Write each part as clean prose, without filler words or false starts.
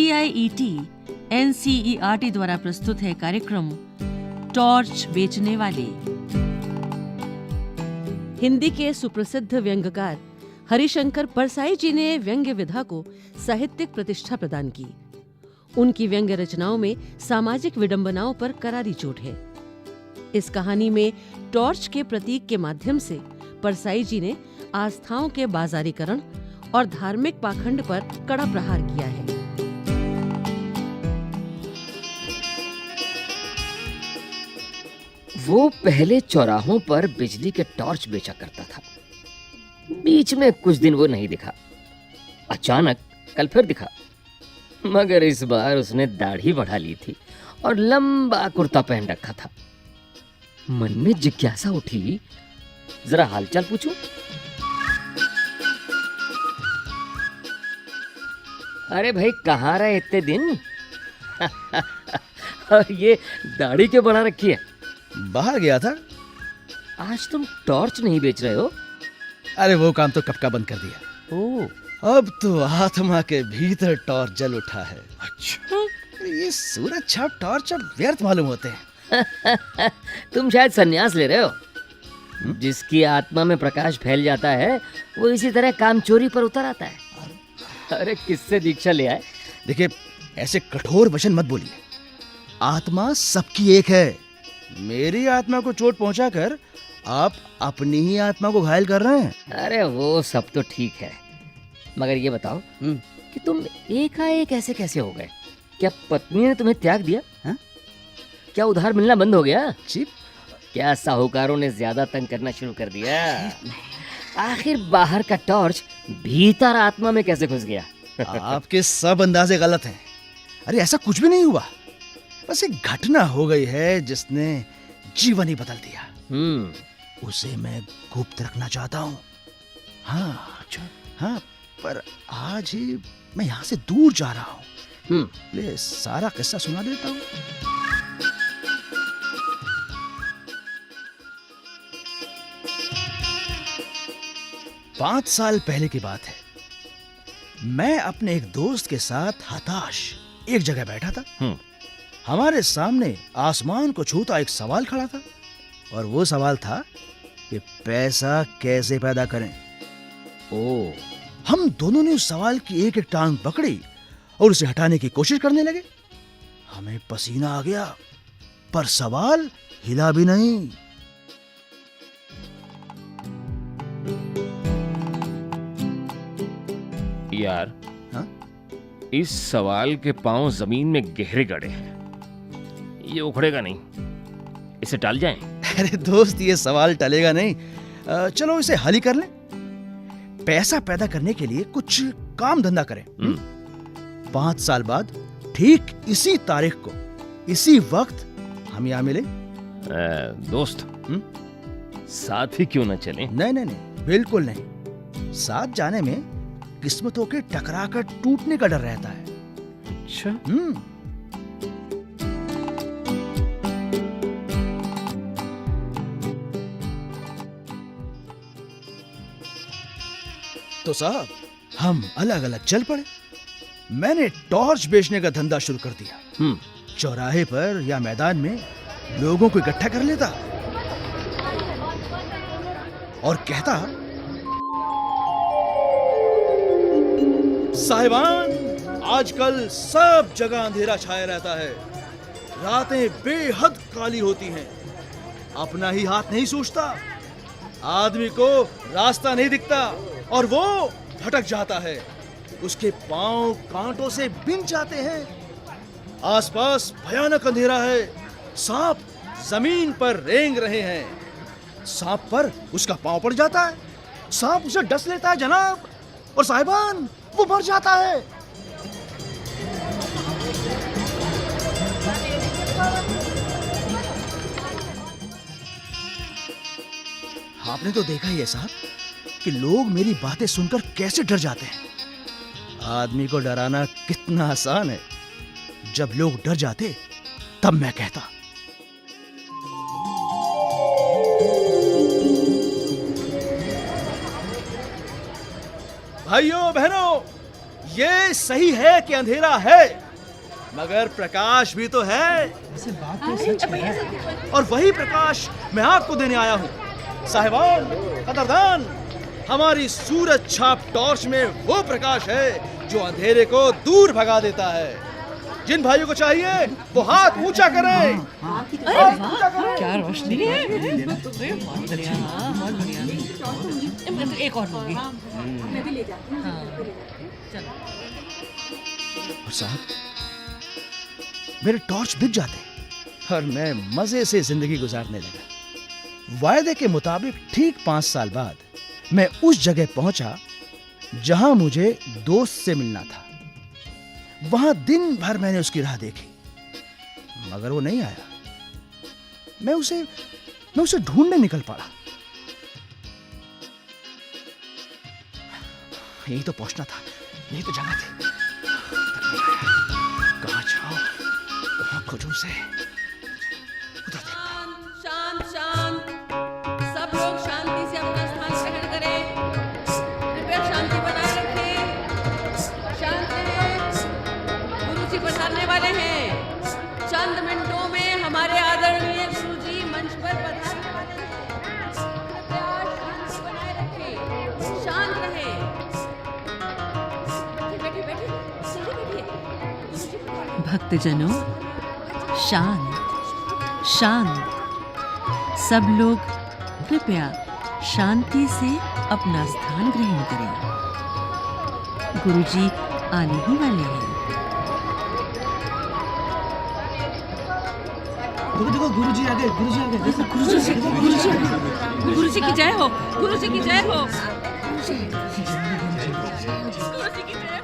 CIET NCERT द्वारा प्रस्तुत है कार्यक्रम टॉर्च बेचने वाले। हिंदी के सुप्रसिद्ध व्यंग्यकार हरिशंकर परसाई जी ने व्यंग्य विधा को साहित्यिक प्रतिष्ठा प्रदान की। उनकी व्यंग्य रचनाओं में सामाजिक विडंबनाओं पर करारी चोट है। इस कहानी में टॉर्च के प्रतीक के माध्यम से परसाई जी ने आस्थाओं के बाजारीकरण और धार्मिक पाखंड पर कड़ा प्रहार किया है। वो पहले चौराहों पर बिजली के टॉर्च बेचा करता था। बीच में कुछ दिन वो नहीं दिखा। अचानक कल फिर दिखा, मगर इस बार उसने दाढ़ी बढ़ा ली थी और लंबा कुर्ता पहन रखा था। मन में जिज्ञासा उठी, जरा हालचाल पूछूं। अरे भाई, कहाँ रहे इतने दिन? और ये दाढ़ी क्यों बढ़ा रखी है? बाहर गया था। आज तुम टॉर्च नहीं बेच रहे हो? अरे वो काम तो कब का बंद कर दिया। ओह, अब तो आत्मा के भीतर टॉर्च जल उठा है। अच्छा, ये सूरज छाप टॉर्च अब व्यर्थ मालूम होते हैं। तुम शायद संन्यास ले रहे हो। जिसकी आत्मा में प्रकाश फैल जाता है वो इसी तरह काम चोरी पर उतर आता है। अरे किससे दीक्षा ले आए? देखिए, ऐसे कठोर वचन मत बोलिए। आत्मा सबकी एक है। मेरी आत्मा को चोट पहुंचाकर आप अपनी ही आत्मा को घायल कर रहे हैं। अरे वो सब तो ठीक है, मगर ये बताओ कि तुम एकाएक ऐसे कैसे हो गए? क्या पत्नी ने तुम्हें त्याग दिया? हा? क्या उधार मिलना बंद हो गया? चिप, क्या साहूकारों ने ज्यादा तंग करना शुरू कर दिया? आखिर बाहर का टॉर्च भीतर आत्मा में कैसे घुस गया? आपके सब अंदाजे गलत हैं। अरे ऐसा कुछ भी नहीं हुआ। बस एक घटना हो गई है जिसने जीवन ही बदल दिया। उसे मैं गुप्त रखना चाहता हूँ। हाँ, हाँ, पर आज ही मैं यहाँ से दूर जा रहा हूँ। ले सारा किस्सा सुना देता हूँ। पांच साल पहले की बात है। मैं अपने एक दोस्त के साथ हताश एक जगह बैठा था। हमारे सामने आसमान को छूता एक सवाल खड़ा था, और वो सवाल था कि पैसा कैसे पैदा करें। हम दोनों ने उस सवाल की एक एक टांग पकड़ी और उसे हटाने की कोशिश करने लगे। हमें पसीना आ गया, पर सवाल हिला भी नहीं। यार, हाँ? इस सवाल के पांव जमीन में गहरे गड़े हैं। ये उखड़ेगा नहीं, इसे टाल जाएं। अरे दोस्त, ये सवाल टलेगा नहीं। चलो इसे हल ही कर लें। पैसा पैदा करने के लिए कुछ काम धंधा करें। 5 साल बाद ठीक इसी तारीख को, इसी वक्त हम यहाँ मिले। दोस्त, साथ ही क्यों ना चलें? नहीं नहीं नहीं, बिल्कुल नहीं। साथ जाने में किस्मतों के टकराकर टूटने का डर रहता है। अच्छा, तो साहब, हम अलग अलग चल पड़े। मैंने टॉर्च बेचने का धंधा शुरू कर दिया। चौराहे पर या मैदान में लोगों को इकट्ठा कर लेता और कहता, साहिबान, आजकल सब जगह अंधेरा छाया रहता है। रातें बेहद काली होती हैं। अपना ही हाथ नहीं सूझता, आदमी को रास्ता नहीं दिखता और वो भटक जाता है। उसके पांव कांटों से बिन जाते हैं। आसपास भयानक अंधेरा है। सांप जमीन पर रेंग रहे हैं। सांप पर उसका पांव पड़ जाता है। सांप उसे डस लेता है जनाब, और साहिबान, वो मर जाता है। आपने तो देखा ही है साहब कि लोग मेरी बातें सुनकर कैसे डर जाते हैं। आदमी को डराना कितना आसान है। जब लोग डर जाते तब मैं कहता, भाइयों बहनों, ये सही है कि अंधेरा है, मगर प्रकाश भी तो है। और वही प्रकाश मैं आपको देने आया हूँ। साहिबान, कदरदान, हमारी सूरज छाप टॉर्च में वो प्रकाश है जो अंधेरे को दूर भगा देता है। जिन भाइयों को चाहिए वो हाथ ऊंचा करें। क्या रोशनी है। बहुत बढ़िया, बहुत बढ़िया। मैं तो एक और लूंगी। मैं भी ले जाती हूँ। चलो। और साहब, मेरे टॉर्च बिक जाते और मैं मजे से जिंदगी गुजारने लगा। वायदे के मुताबिक ठीक 5 साल बाद मैं उस जगह पहुंचा जहां मुझे दोस्त से मिलना था। वहां दिन भर मैंने उसकी राह देखी, मगर वो नहीं आया। मैं उसे ढूंढने निकल पड़ा। यही तो पहुंचना था, यही तो जगह थी। कहाँ जाओ, कहाँ खोजूं उसे? उधर देखता। शांत शांत, सब लोग शांति से अपना स्थान ग्रहण करें। कृपया शांति बनाए रखें। शांत रहें। गुरुजी पधारने वाले हैं। चंद मिनटों में हमारे आदरणीय गुरुजी मंच पर पधारने वाले हैं। कृपया शांति बनाए रखें। शांत रहें। बैठिए, बैठिए, जल्दी बैठिए। गुरुजी पधारने। भक्तजनों, शांत शांत, सब लोग कृपया शांति से अपना स्थान ग्रहण करें। गुरुजी आने ही वाले हैं। देखो, गुरुजी आ गए, गुरुजी आ गए। गुरुजी की जय हो, गुरुजी की जय हो, गुरुजी की जय हो, गुरुजी की जय।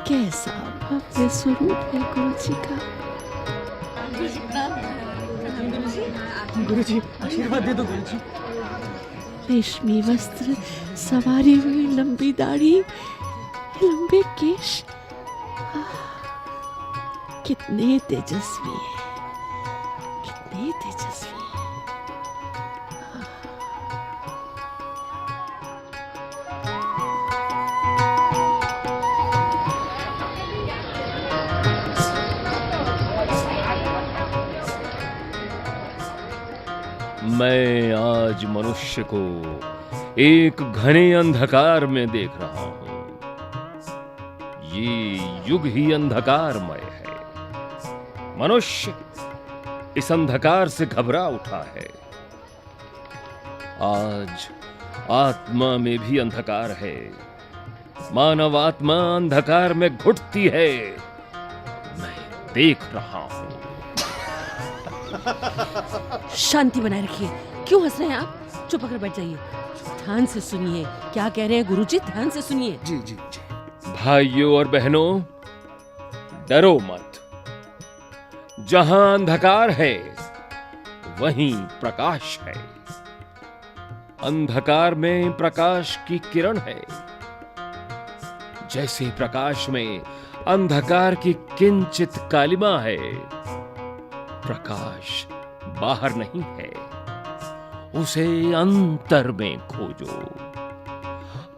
कैसा भव्य स्वरूप है गुरुजी का। गुरुजी आशीर्वाद दे दो गुरुजी। रेशमी वस्त्र, सवारी हुई लंबी दाढ़ी, लंबे केश, कितने तेजस्वी हैं, कितने तेजस्वी हैं। मैं आज मनुष्य को एक घने अंधकार में देख रहा हूं। ये युग ही अंधकारमय है। मनुष्य इस अंधकार से घबरा उठा है। आज आत्मा में भी अंधकार है। मानव आत्मा अंधकार में घुटती है। मैं देख रहा हूं। शांति बनाए रखिए। क्यों हंस रहे हैं आप? चुप कर बैठ जाइए। ध्यान से सुनिए क्या कह रहे हैं गुरुजी। ध्यान से सुनिए। जी जी जी। भाइयों और बहनों, डरो मत। जहां अंधकार है वहीं प्रकाश है। अंधकार में प्रकाश की किरण है। जैसे प्रकाश में अंधकार की किंचित कालिमा है, प्रकाश बाहर नहीं है, उसे अंतर में खोजो।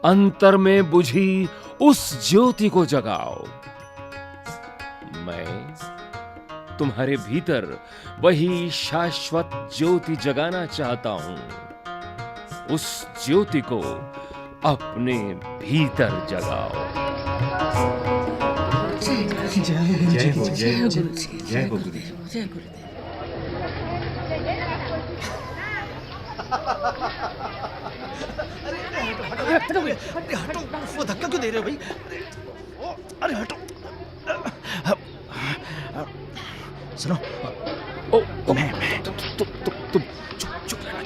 अंतर में बुझी उस ज्योति को जगाओ। मैं तुम्हारे भीतर वही शाश्वत ज्योति जगाना चाहता हूं। उस ज्योति को अपने भीतर जगाओ। जय हो, जय हो, जय हो, जय हो गुरुजी। जय गुरुदेव। अरे हटो, वो धक्का क्यों दे रहे हो भाई? अरे हटो। सुनो, तुम चुप रहना।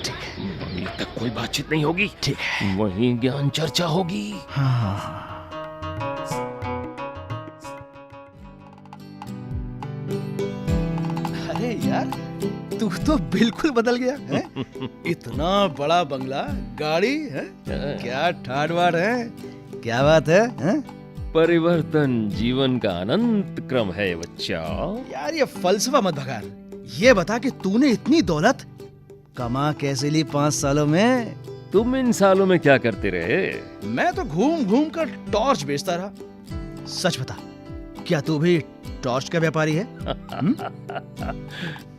ठीक है, अभी तक कोई बातचीत नहीं होगी। ठीक है, वहीं ज्ञान चर्चा होगी। हाँ। अरे यार, तू तो बिल्कुल बदल गया है। इतना बड़ा बंगला, गाड़ी है, क्या ठाड़-वाड़ है, क्या बात है? परिवर्तन जीवन का अनंत क्रम है बच्चा। यार ये फलसफा मत भगार। ये बता कि तूने इतनी दौलत कमा कैसे ली 5 सालों में? तुम इन सालों में क्या करते रहे? मैं तो घूम घूम कर टॉर्च बेचता रहा। सच बता, क्या तू भी टॉर्च का व्यापारी है?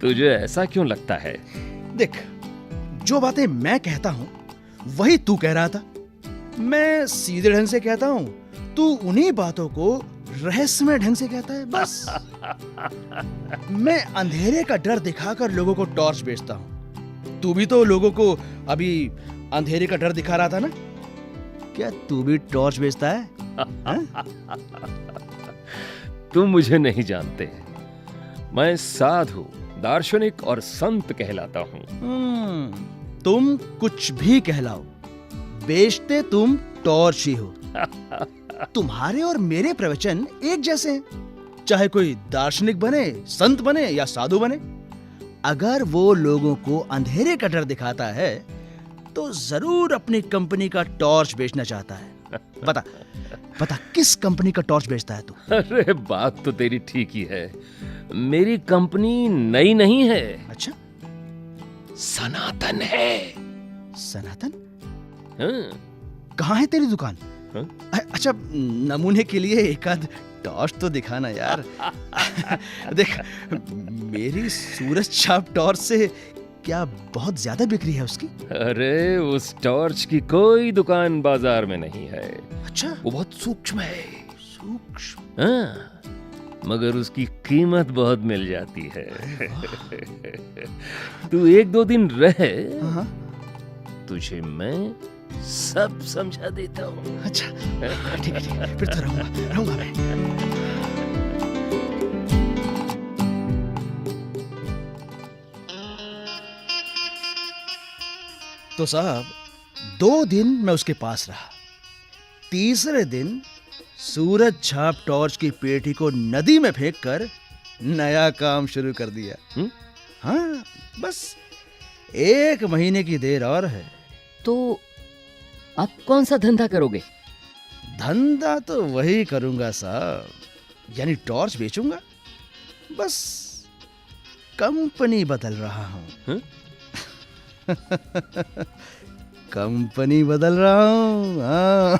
तुझे ऐसा क्यों लगता है? देख, जो बातें मैं कहता हूँ वही तू कह रहा था। मैं सीधे ढंग से कहता हूँ, तू उन्हीं बातों को रहस्यमय ढंग से कहता है, बस। मैं अंधेरे का डर दिखाकर लोगों को टॉर्च बेचता हूँ। तू भी तो लोगों को अभी अंधेरे का डर दिखा रहा था ना? क्या तू भी टॉर्च बेचता है? तुम मुझे नहीं जानते। मैं साधु, दार्शनिक और संत कहलाता हूँ। तुम कुछ भी कहलाओ, बेचते तुम टॉर्च ही हो। तुम्हारे और मेरे प्रवचन एक जैसे हैं, चाहे कोई दार्शनिक बने, संत बने या साधु बने। अगर वो लोगों को अंधेरे का डर दिखाता है तो जरूर अपनी कंपनी का टॉर्च बेचना चाहता है। बता किस कंपनी का टॉर्च बेचता है तू? अरे बात तो तेरी ठीक ही है। मेरी कंपनी नई नहीं है। अच्छा, सनातन है। सनातन? हाँ। कहाँ है तेरी दुकान? हाँ? अच्छा, नमूने के लिए एक आध टॉर्च तो दिखाना यार। देख, मेरी सूरज छाप टॉर्च से क्या बहुत ज्यादा बिक्री है उसकी? अरे उस टॉर्च की कोई दुकान बाजार में नहीं है। अच्छा, वो बहुत सूक्ष्म है। सूक्ष्म? हाँ, मगर उसकी कीमत बहुत मिल जाती है। तू 1-2 दिन रहे, हाँ। तुझे मैं सब समझा देता हूँ। अच्छा, ठीक है, फिर तो रहूंगा मैं। तो साहब, 2 दिन मैं उसके पास रहा। तीसरे दिन सूरज छाप टॉर्च की पेटी को नदी में फेंककर नया काम शुरू कर दिया। हाँ, बस 1 महीने की देर और है। तो आप कौन सा धंधा करोगे? धंधा तो वही करूंगा साहब, यानी टॉर्च बेचूंगा। बस कंपनी बदल रहा हूं। कंपनी बदल रहा हूं। हाँ।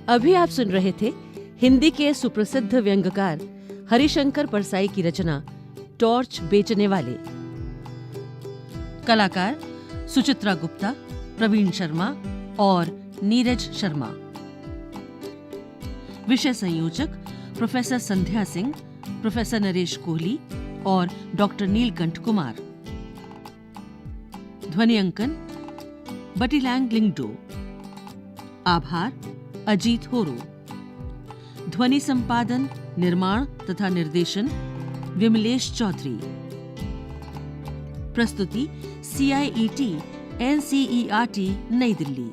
अभी आप सुन रहे थे हिंदी के सुप्रसिद्ध व्यंग्यकार हरिशंकर परसाई की रचना टॉर्च बेचने वाले। कलाकार सुचित्रा गुप्ता, प्रवीण शर्मा और नीरज शर्मा। विषय संयोजक प्रोफेसर संध्या सिंह, प्रोफेसर नरेश कोहली और डॉक्टर नीलकंठ कुमार। ध्वनि अंकन बटीलैंग लिंगडो। आभार अजीत होरो। ध्वनि संपादन, निर्माण तथा निर्देशन विमलेश चौधरी। प्रस्तुति CIET NCERT नई दिल्ली।